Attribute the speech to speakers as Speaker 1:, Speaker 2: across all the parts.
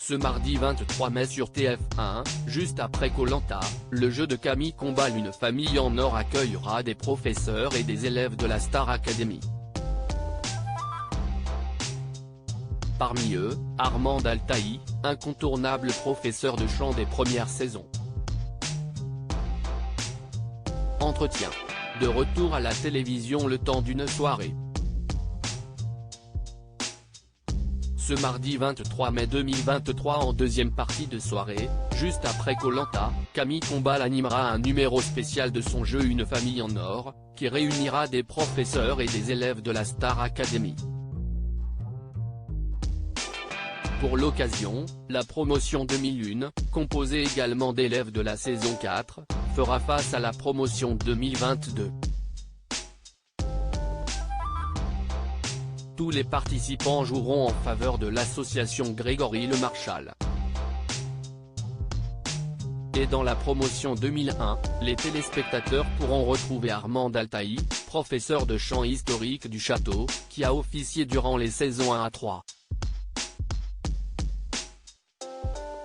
Speaker 1: Ce mardi 23 mai sur TF1, juste après Koh Lanta, le jeu de Camille Combal Une famille en or accueillera des professeurs et des élèves de la Star Academy. Parmi eux, Armande Altaï, incontournable professeur de chant des premières saisons. Entretien. De retour à la télévision le temps d'une soirée. Ce mardi 23 mai 2023 en deuxième partie de soirée, juste après Koh Lanta, Camille Combal animera un numéro spécial de son jeu Une famille en or, qui réunira des professeurs et des élèves de la Star Academy. Pour l'occasion, la promotion 2001, composée également d'élèves de la saison 4, fera face à la promotion 2022. Tous les participants joueront en faveur de l'association Grégory Le Marchal. Et dans la promotion 2001, les téléspectateurs pourront retrouver Armande Altaï, professeur de chant historique du château, qui a officié durant les saisons 1 à 3.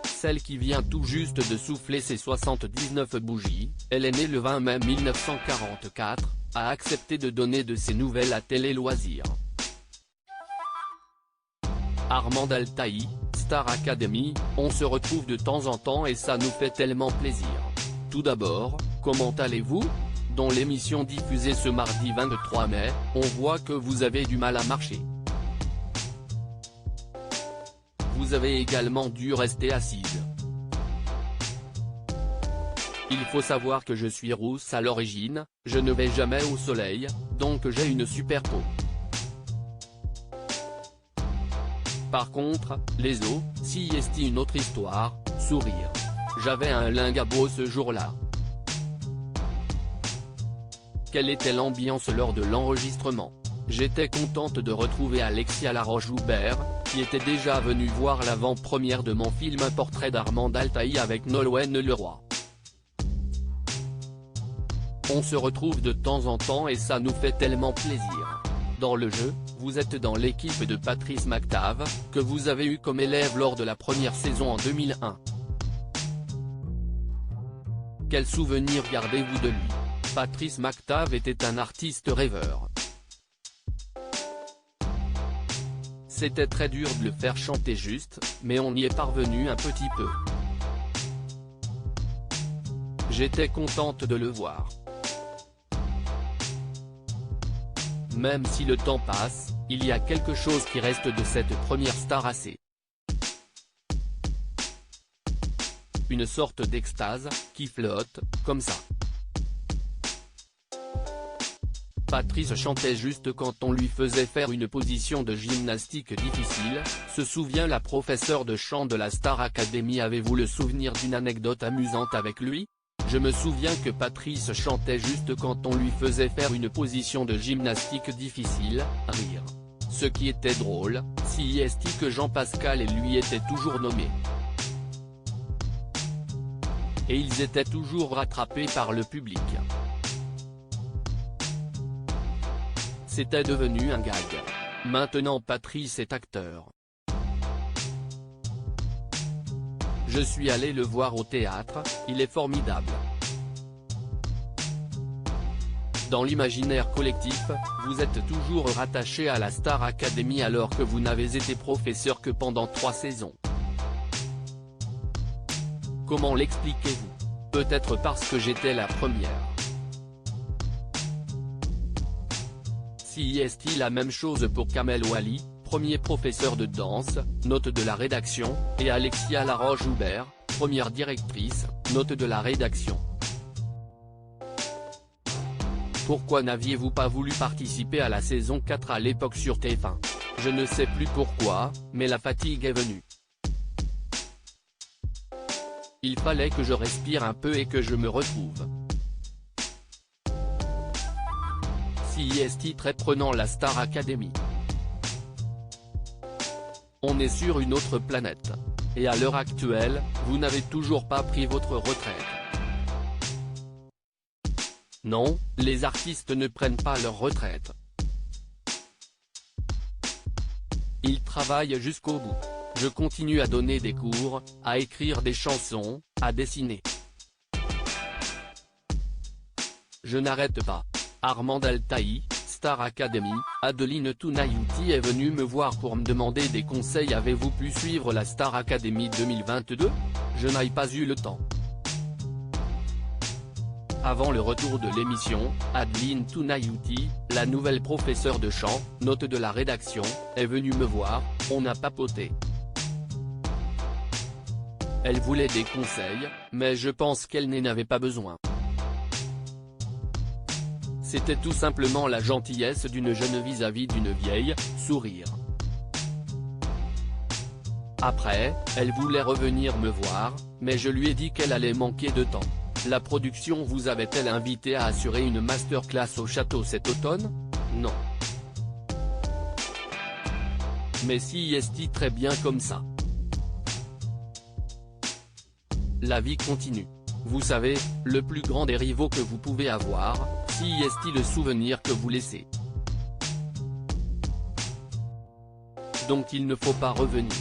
Speaker 1: Celle qui vient tout juste de souffler ses 79 bougies, elle est née le 20 mai 1944, a accepté de donner de ses nouvelles à Télé Loisirs. Armande Altaï, Star Academy, on se retrouve de temps en temps et ça nous fait tellement plaisir. Tout d'abord, comment allez-vous ? Dans l'émission diffusée ce mardi 23 mai, on voit que vous avez du mal à marcher. Vous avez également dû rester assise. Il faut savoir que je suis rousse à l'origine, je ne vais jamais au soleil, donc j'ai une super peau. Par contre, les os, si est une autre histoire, sourire. J'avais un lingabo ce jour-là. Quelle était l'ambiance lors de l'enregistrement ? J'étais contente de retrouver Alexia Laroche-Joubert, qui était déjà venue voir l'avant-première de mon film Un portrait d'Armande Altaï avec Nolwenn Leroy. On se retrouve de temps en temps et ça nous fait tellement plaisir. Dans le jeu, vous êtes dans l'équipe de Patrice McTav, que vous avez eu comme élève lors de la première saison en 2001. Quel souvenir gardez-vous de lui ? Patrice McTav était un artiste rêveur. C'était très dur de le faire chanter juste, mais on y est parvenu un petit peu. J'étais contente de le voir. Même si le temps passe, il y a quelque chose qui reste de cette première star AC. Une sorte d'extase, qui flotte, comme ça. Patrice chantait juste quand on lui faisait faire une position de gymnastique difficile, se souvient la professeure de chant de la Star Academy. Avez-vous le souvenir d'une anecdote amusante avec lui ? Je me souviens que Patrice chantait juste quand on lui faisait faire une position de gymnastique difficile, rire. Ce qui était drôle, si est que Jean-Pascal et lui étaient toujours nommés. Et ils étaient toujours rattrapés par le public. C'était devenu un gag. Maintenant Patrice est acteur. Je suis allé le voir au théâtre, il est formidable. Dans l'imaginaire collectif, vous êtes toujours rattaché à la Star Academy alors que vous n'avez été professeur que pendant 3 saisons. Comment l'expliquez-vous ? Peut-être parce que j'étais la première. Si est la même chose pour Kamel Ouali, premier professeur de danse, note de la rédaction, et Alexia Laroche-Joubert, première directrice, note de la rédaction. Pourquoi n'aviez-vous pas voulu participer à la saison 4 à l'époque sur TF1 ? Je ne sais plus pourquoi, mais la fatigue est venue. Il fallait que je respire un peu et que je me retrouve. Si est très prenant la Star Academy. On est sur une autre planète. Et à l'heure actuelle, vous n'avez toujours pas pris votre retraite. Non, les artistes ne prennent pas leur retraite. Ils travaillent jusqu'au bout. Je continue à donner des cours, à écrire des chansons, à dessiner. Je n'arrête pas. Armand Altaï, Star Academy. Adeline Tounayouti est venue me voir pour me demander des conseils. Avez-vous pu suivre la Star Academy 2022? Je n'ai pas eu le temps. Avant le retour de l'émission, Adeline Tounayouti, la nouvelle professeure de chant, note de la rédaction, est venue me voir, on a papoté. Elle voulait des conseils, mais je pense qu'elle n'en avait pas besoin. C'était tout simplement la gentillesse d'une jeune vis-à-vis d'une vieille, sourire. Après, elle voulait revenir me voir, mais je lui ai dit qu'elle allait manquer de temps. La production vous avait-elle invité à assurer une masterclass au château cet automne? Non. Mais si est-il très bien comme ça. La vie continue. Vous savez, le plus grand des rivaux que vous pouvez avoir, si est-il le souvenir que vous laissez. Donc il ne faut pas revenir.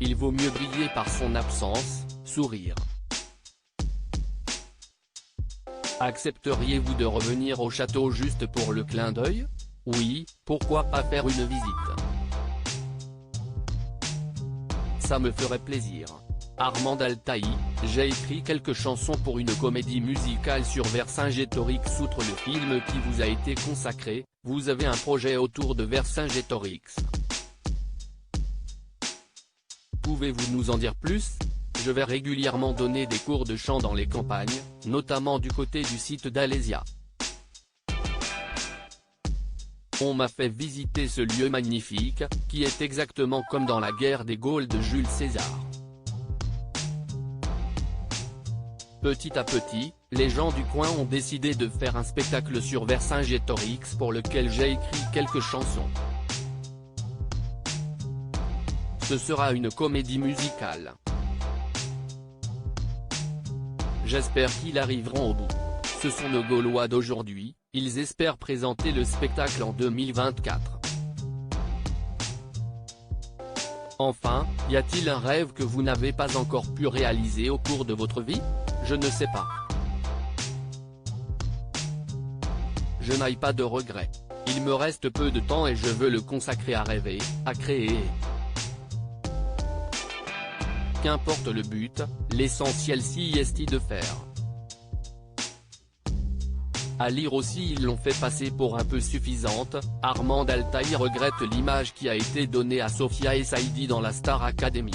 Speaker 1: Il vaut mieux briller par son absence, sourire. Accepteriez-vous de revenir au château juste pour le clin d'œil? Oui, pourquoi pas faire une visite? Ça me ferait plaisir. Armand Altaï, j'ai écrit quelques chansons pour une comédie musicale sur Vercingétorix. Outre le film qui vous a été consacré, vous avez un projet autour de Vercingétorix. Pouvez-vous nous en dire plus? Je vais régulièrement donner des cours de chant dans les campagnes, notamment du côté du site d'Alésia. On m'a fait visiter ce lieu magnifique, qui est exactement comme dans la guerre des Gaules de Jules César. Petit à petit, les gens du coin ont décidé de faire un spectacle sur Vercingétorix pour lequel j'ai écrit quelques chansons. Ce sera une comédie musicale. J'espère qu'ils arriveront au bout. Ce sont nos Gaulois d'aujourd'hui, ils espèrent présenter le spectacle en 2024. Enfin, y a-t-il un rêve que vous n'avez pas encore pu réaliser au cours de votre vie? Je ne sais pas. Je n'ai pas de regrets. Il me reste peu de temps et je veux le consacrer à rêver, à créer. Qu'importe le but, l'essentiel si est de faire. À lire aussi ils l'ont fait passer pour un peu suffisante. Armand Altaï regrette l'image qui a été donnée à Sophia et Saïdi dans la Star Academy.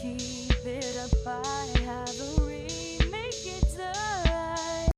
Speaker 2: Keep it up, I have